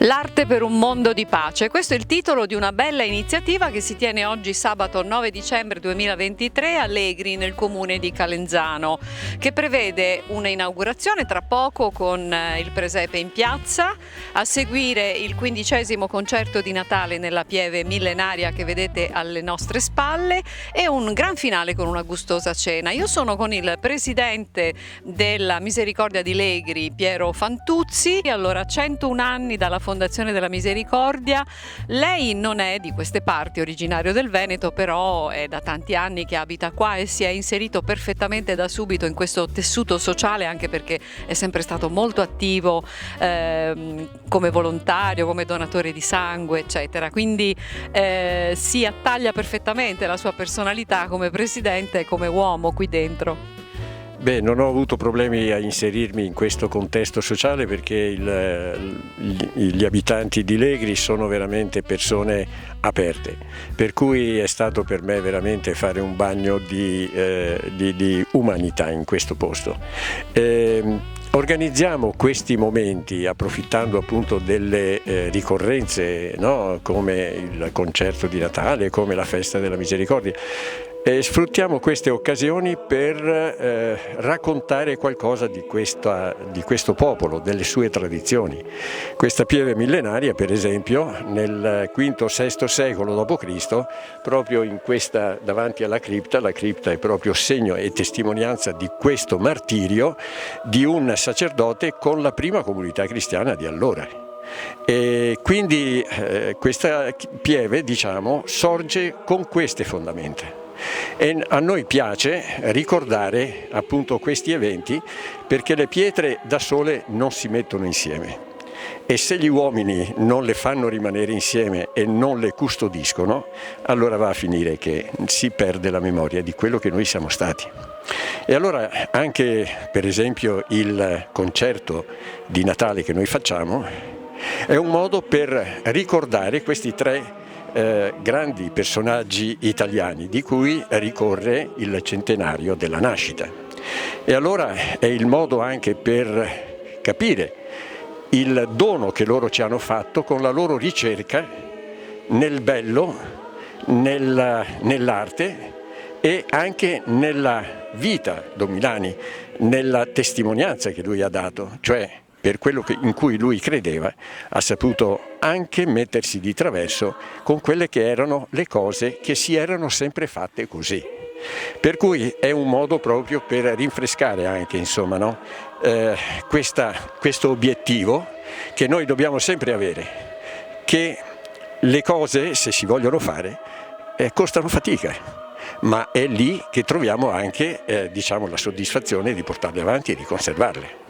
L'arte per un mondo di pace, questo è il titolo di una bella iniziativa che si tiene oggi sabato 9 dicembre 2023 a Legri nel comune di Calenzano, che prevede una inaugurazione tra poco con il presepe in piazza, a seguire il 15° concerto di Natale nella pieve millenaria che vedete alle nostre spalle e un gran finale con una gustosa cena. Io sono con il presidente della Misericordia di Legri, Piero Fantuzzi. Allora, 101 anni dalla Fondazione della Misericordia. Lei non è di queste parti, originario del Veneto, però è da tanti anni che abita qua e si è inserito perfettamente da subito in questo tessuto sociale, anche perché è sempre stato molto attivo come volontario, come donatore di sangue, eccetera. Quindi si attaglia perfettamente la sua personalità come presidente e come uomo qui dentro. Beh, non ho avuto problemi a inserirmi in questo contesto sociale perché gli abitanti di Legri sono veramente persone aperte, per cui è stato per me veramente fare un bagno di umanità in questo posto. Organizziamo questi momenti approfittando appunto delle ricorrenze, no? Come il concerto di Natale, come la festa della Misericordia. Sfruttiamo queste occasioni per raccontare qualcosa di questo popolo, delle sue tradizioni. Questa pieve millenaria, per esempio, nel V-VI secolo d.C., proprio in questa, davanti alla cripta, la cripta è proprio segno e testimonianza di questo martirio di un sacerdote con la prima comunità cristiana di allora. E quindi questa pieve, diciamo, sorge con queste fondamenta. E a noi piace ricordare appunto questi eventi perché le pietre da sole non si mettono insieme e se gli uomini non le fanno rimanere insieme e non le custodiscono, allora va a finire che si perde la memoria di quello che noi siamo stati. E allora anche per esempio il concerto di Natale che noi facciamo è un modo per ricordare questi tre grandi personaggi italiani di cui ricorre il centenario della nascita. E allora è il modo anche per capire il dono che loro ci hanno fatto con la loro ricerca nel bello, nell'arte e anche nella vita Domilani, nella testimonianza che lui ha dato, cioè per quello in cui lui credeva, ha saputo anche mettersi di traverso con quelle che erano le cose che si erano sempre fatte così. Per cui è un modo proprio per rinfrescare anche, insomma, no? Questo obiettivo che noi dobbiamo sempre avere, che le cose, se si vogliono fare, costano fatica, ma è lì che troviamo anche diciamo, la soddisfazione di portarle avanti e di conservarle.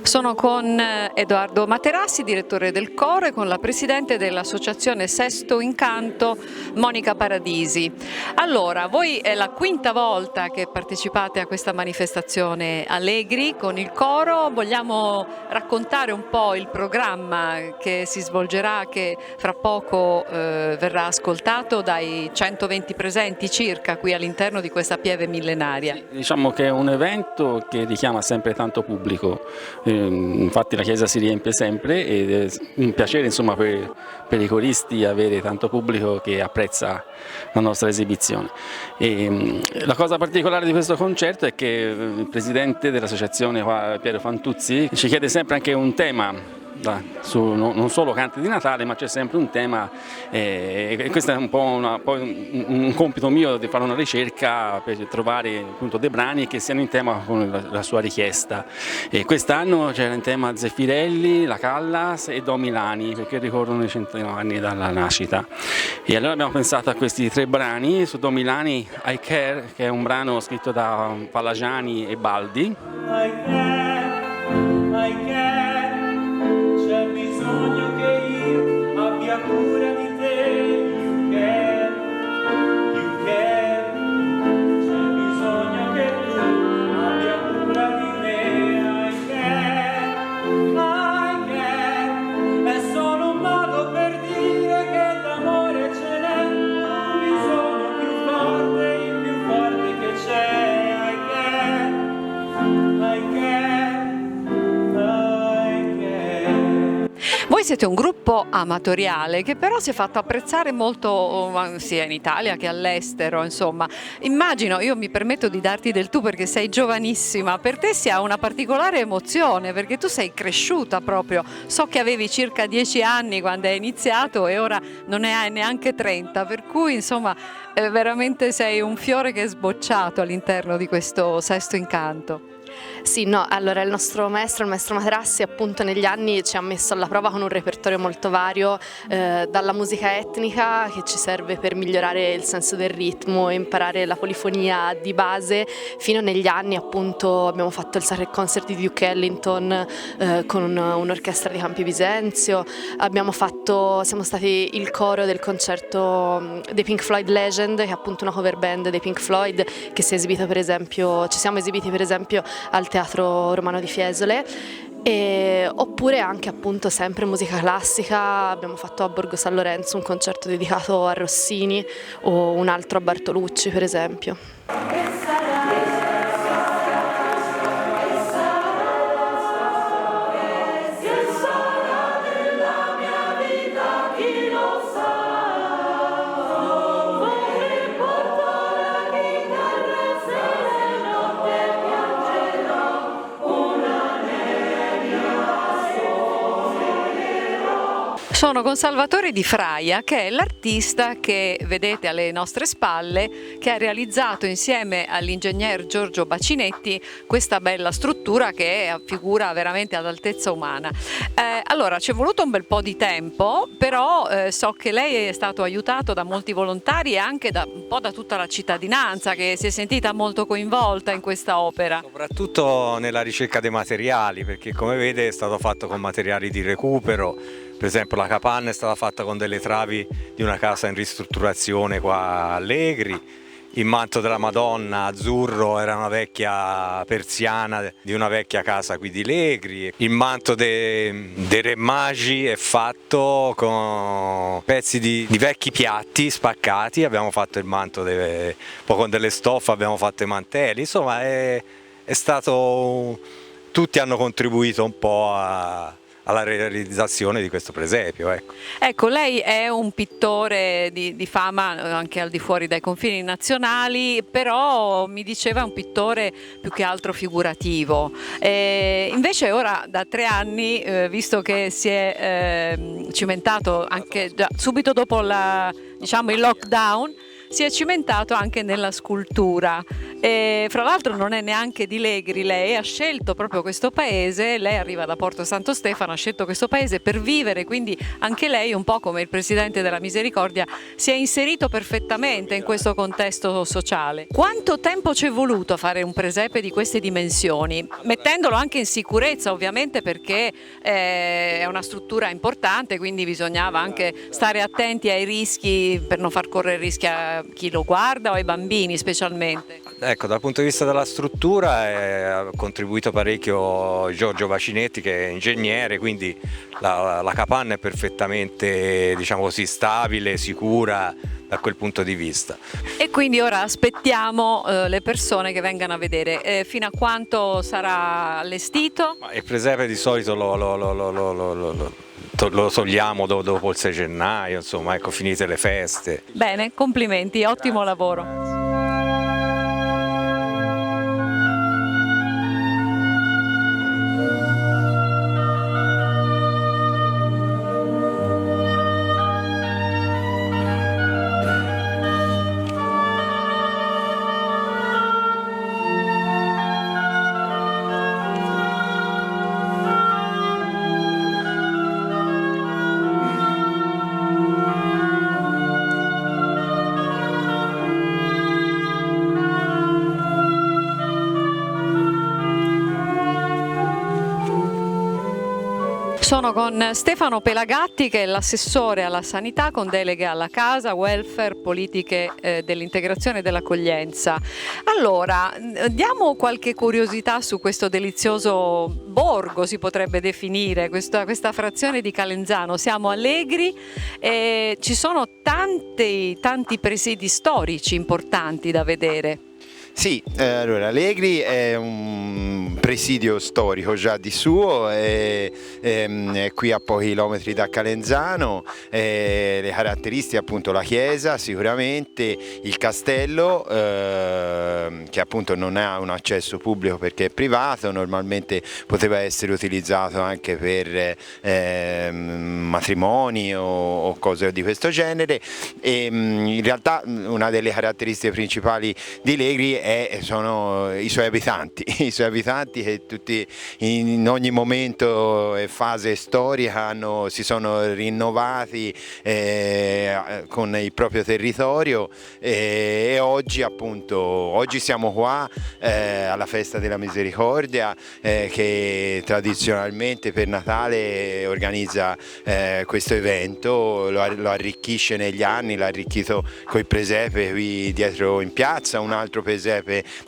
Sono con Edoardo Materassi, direttore del coro, e con la presidente dell'associazione Sesto Incanto, Monica Paradisi. Allora, voi è la quinta volta che partecipate a questa manifestazione a Legri con il coro. Vogliamo raccontare un po' il programma che si svolgerà, che fra poco verrà ascoltato dai 120 presenti circa qui all'interno di questa pieve millenaria. Diciamo che è un evento che richiama sempre tanto pubblico. infatti la chiesa si riempie sempre ed è un piacere insomma per i coristi avere tanto pubblico che apprezza la nostra esibizione. La cosa particolare di questo concerto è che il presidente dell'associazione Piero Fantuzzi ci chiede sempre anche un tema. Non solo canti di Natale, ma c'è sempre un tema e questo è un po' un compito mio di fare una ricerca per trovare appunto dei brani che siano in tema con la sua richiesta. E quest'anno c'era in tema Zeffirelli, La Callas e Do Milani, perché ricorrono i 100 anni dalla nascita. E allora abbiamo pensato a questi 3 brani. Su Do Milani I Care, che è un brano scritto da Palagiani e Baldi. I care. C'è bisogno che io abbia cura di te, you care, c'è bisogno che tu abbia cura di me, I care, è solo un modo per dire che d'amore ce n'è, un bisogno più forte, il più forte che c'è, I care. Voi siete un gruppo amatoriale che però si è fatto apprezzare molto sia in Italia che all'estero, insomma. Immagino, io mi permetto di darti del tu perché sei giovanissima, per te si ha una particolare emozione perché tu sei cresciuta proprio. So che avevi circa 10 anni quando hai iniziato e ora non ne hai neanche 30, per cui insomma veramente sei un fiore che è sbocciato all'interno di questo Sesto Incanto. Sì, no, allora il maestro Materassi appunto negli anni ci ha messo alla prova con un repertorio molto vario, dalla musica etnica che ci serve per migliorare il senso del ritmo e imparare la polifonia di base, fino negli anni appunto abbiamo fatto il Sacred Concert di Duke Ellington con un'orchestra di Campi Bisenzio, siamo stati il coro del concerto dei Pink Floyd Legend, che è appunto una cover band dei Pink Floyd che ci siamo esibiti per esempio al Teatro Romano di Fiesole, oppure anche appunto sempre musica classica. Abbiamo fatto a Borgo San Lorenzo un concerto dedicato a Rossini o un altro a Bartolucci per esempio. Sono con Salvatore Di Fraia, che è l'artista che vedete alle nostre spalle, che ha realizzato insieme all'ingegner Giorgio Bacinetti questa bella struttura che figura veramente ad altezza umana. Allora, ci è voluto un bel po' di tempo, però so che lei è stato aiutato da molti volontari e anche un po' da tutta la cittadinanza che si è sentita molto coinvolta in questa opera. Soprattutto nella ricerca dei materiali, perché come vede è stato fatto con materiali di recupero. Per esempio la capanna è stata fatta con delle travi di una casa in ristrutturazione qua a Allegri, il manto della Madonna azzurro era una vecchia persiana di una vecchia casa qui di Allegri, il manto dei Re Magi è fatto con pezzi di vecchi piatti spaccati, abbiamo fatto il manto, poi con delle stoffe abbiamo fatto i mantelli, insomma è stato, tutti hanno contribuito un po' alla realizzazione di questo presepio. Ecco, lei è un pittore di fama anche al di fuori dai confini nazionali, però mi diceva un pittore più che altro figurativo. Invece ora da 3 anni, visto che si è cimentato anche subito dopo il lockdown, si è cimentato anche nella scultura. Fra l'altro non è neanche di Legri, lei ha scelto proprio questo paese, lei arriva da Porto Santo Stefano, ha scelto questo paese per vivere, quindi anche lei, un po' come il Presidente della Misericordia, si è inserito perfettamente in questo contesto sociale. Quanto tempo ci è voluto fare un presepe di queste dimensioni? Mettendolo anche in sicurezza ovviamente, perché è una struttura importante, quindi bisognava anche stare attenti ai rischi per non far correre rischi a chi lo guarda o ai bambini specialmente. Ecco, dal punto di vista della struttura ha contribuito parecchio Giorgio Vacinetti, che è ingegnere, quindi la capanna è perfettamente, diciamo così, stabile, sicura da quel punto di vista. E quindi ora aspettiamo le persone che vengano a vedere. Fino a quanto sarà allestito? Ma il presepe di solito lo togliamo dopo il 6 gennaio, insomma, ecco, finite le feste. Bene, complimenti, ottimo lavoro. Sono con Stefano Pelagatti, che è l'assessore alla sanità con deleghe alla casa, welfare, politiche dell'integrazione e dell'accoglienza. Allora, diamo qualche curiosità su questo delizioso borgo, si potrebbe definire, questa frazione di Calenzano. Siamo allegri e ci sono tanti presidi storici importanti da vedere. Sì, allora Allegri è un presidio storico già di suo, è qui a pochi chilometri da Calenzano, le caratteristiche appunto la chiesa sicuramente, il castello che appunto non ha un accesso pubblico perché è privato, normalmente poteva essere utilizzato anche per matrimoni o cose di questo genere, e in realtà una delle caratteristiche principali di Allegri sono i suoi abitanti che in ogni momento e fase storica si sono rinnovati con il proprio territorio, e oggi siamo qua alla Festa della Misericordia, che tradizionalmente per Natale organizza questo evento, lo arricchisce negli anni, l'ha arricchito coi presepe qui dietro in piazza, un altro presepe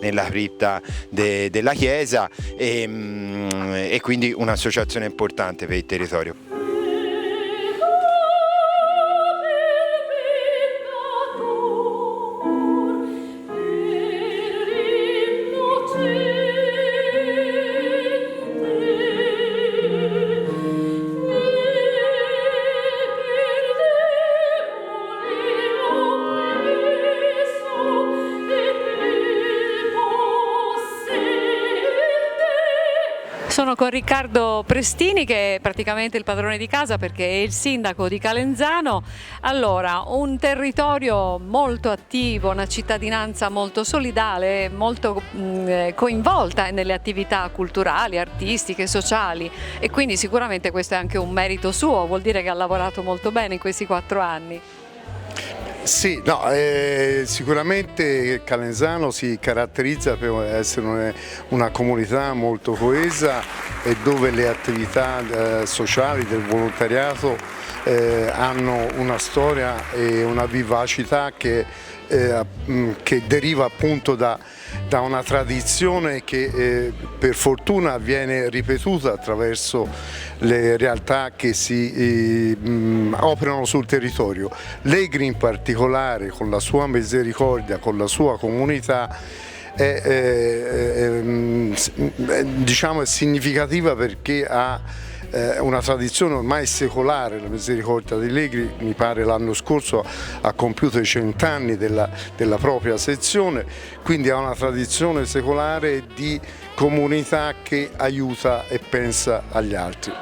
nella cripta della chiesa, e quindi un'associazione importante per il territorio. Sono con Riccardo Prestini, che è praticamente il padrone di casa perché è il sindaco di Calenzano. Allora, un territorio molto attivo, una cittadinanza molto solidale, molto coinvolta nelle attività culturali, artistiche, sociali, e quindi sicuramente questo è anche un merito suo, vuol dire che ha lavorato molto bene in questi 4 anni. Sì, no, sicuramente Calenzano si caratterizza per essere una comunità molto coesa e dove le attività sociali del volontariato hanno una storia e una vivacità che deriva appunto da una tradizione che per fortuna viene ripetuta attraverso le realtà che si operano sul territorio. Allegri in particolare, con la sua misericordia, con la sua comunità, diciamo, è significativa perché ha una tradizione ormai secolare. La Misericordia di Allegri, mi pare l'anno scorso ha compiuto i 100 anni della propria sezione, quindi ha una tradizione secolare di comunità che aiuta e pensa agli altri.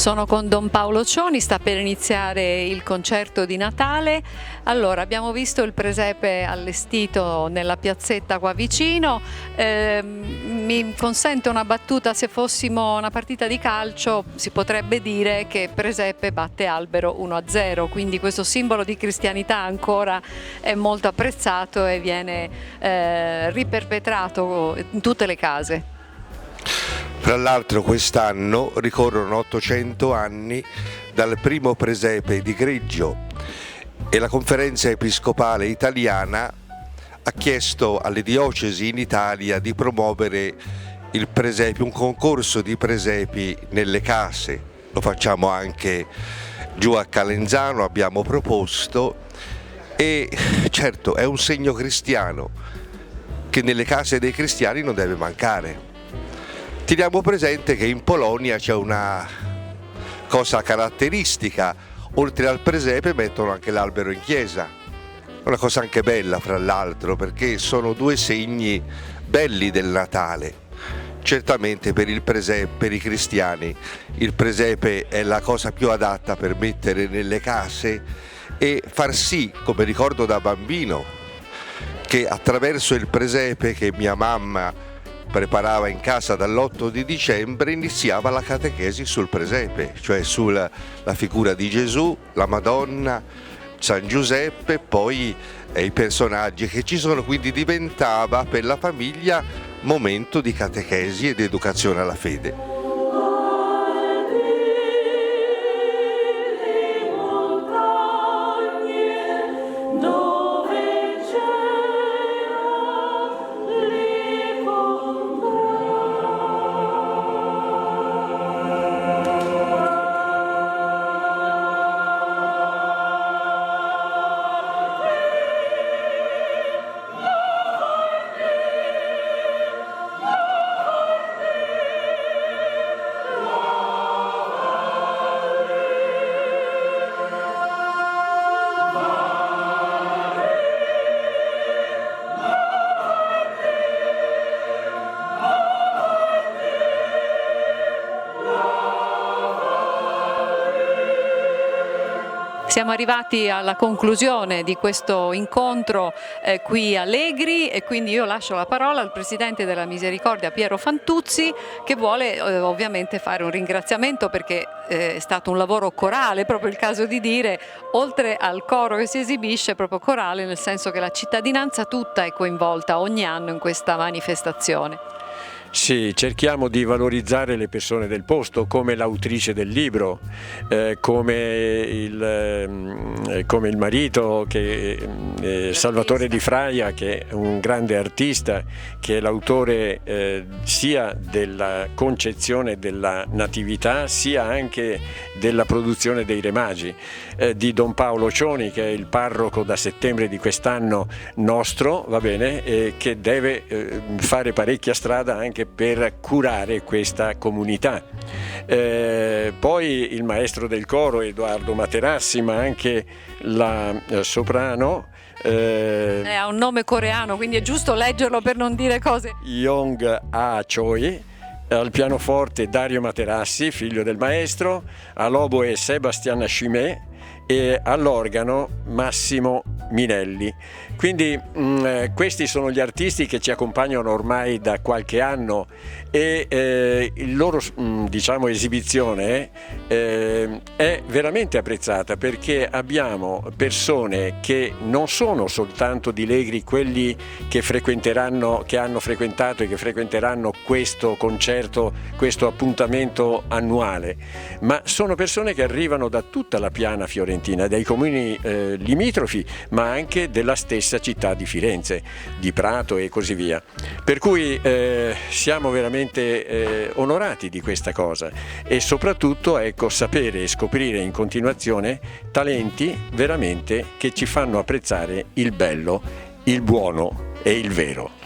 Sono con Don Paolo Cioni, sta per iniziare il concerto di Natale. Allora, abbiamo visto il presepe allestito nella piazzetta qua vicino. Mi consente una battuta: se fossimo una partita di calcio si potrebbe dire che presepe batte albero 1-0, quindi questo simbolo di cristianità ancora è molto apprezzato e viene riperpetrato in tutte le case. Fra l'altro quest'anno ricorrono 800 anni dal primo presepe di Greggio e la Conferenza Episcopale Italiana ha chiesto alle diocesi in Italia di promuovere il presepe, un concorso di presepi nelle case. Lo facciamo anche giù a Calenzano, abbiamo proposto, e certo è un segno cristiano che nelle case dei cristiani non deve mancare. Teniamo presente che in Polonia c'è una cosa caratteristica: oltre al presepe mettono anche l'albero in chiesa. Una cosa anche bella, fra l'altro, perché sono due segni belli del Natale. Certamente per il presepe, per i cristiani, il presepe è la cosa più adatta per mettere nelle case e far sì, come ricordo da bambino, che attraverso il presepe che mia mamma preparava in casa dall'8 di dicembre iniziava la catechesi sul presepe, cioè sulla figura di Gesù, la Madonna, San Giuseppe, poi i personaggi che ci sono, quindi diventava per la famiglia momento di catechesi ed educazione alla fede. Siamo arrivati alla conclusione di questo incontro qui a Allegri, e quindi io lascio la parola al Presidente della Misericordia Piero Fantuzzi, che vuole ovviamente fare un ringraziamento, perché è stato un lavoro corale, proprio il caso di dire, oltre al coro che si esibisce, proprio corale, nel senso che la cittadinanza tutta è coinvolta ogni anno in questa manifestazione. Sì, cerchiamo di valorizzare le persone del posto, come l'autrice del libro, come il marito, Salvatore Di Fraia, che è un grande artista, che è l'autore sia della concezione della natività sia anche della produzione dei Re Magi, di Don Paolo Cioni, che è il parroco da settembre di quest'anno nostro, va bene, che deve fare parecchia strada anche per curare questa comunità. Poi il maestro del coro Edoardo Materassi, ma anche la soprano ha un nome coreano, quindi è giusto leggerlo per non dire cose. Yong Ah Choi. Al pianoforte Dario Materassi, figlio del maestro, all'oboe Sebastian Chimè e all'organo Massimo Minelli. Quindi questi sono gli artisti che ci accompagnano ormai da qualche anno, e il loro diciamo esibizione è veramente apprezzata, perché abbiamo persone che non sono soltanto di Allegri, quelli che hanno frequentato e che frequenteranno questo concerto, questo appuntamento annuale, ma sono persone che arrivano da tutta la piana fiorentina, dai comuni limitrofi, ma anche della stessa città di Firenze, di Prato e così via. Per cui siamo veramente onorati di questa cosa, e soprattutto sapere e scoprire in continuazione talenti veramente che ci fanno apprezzare il bello, il buono e il vero.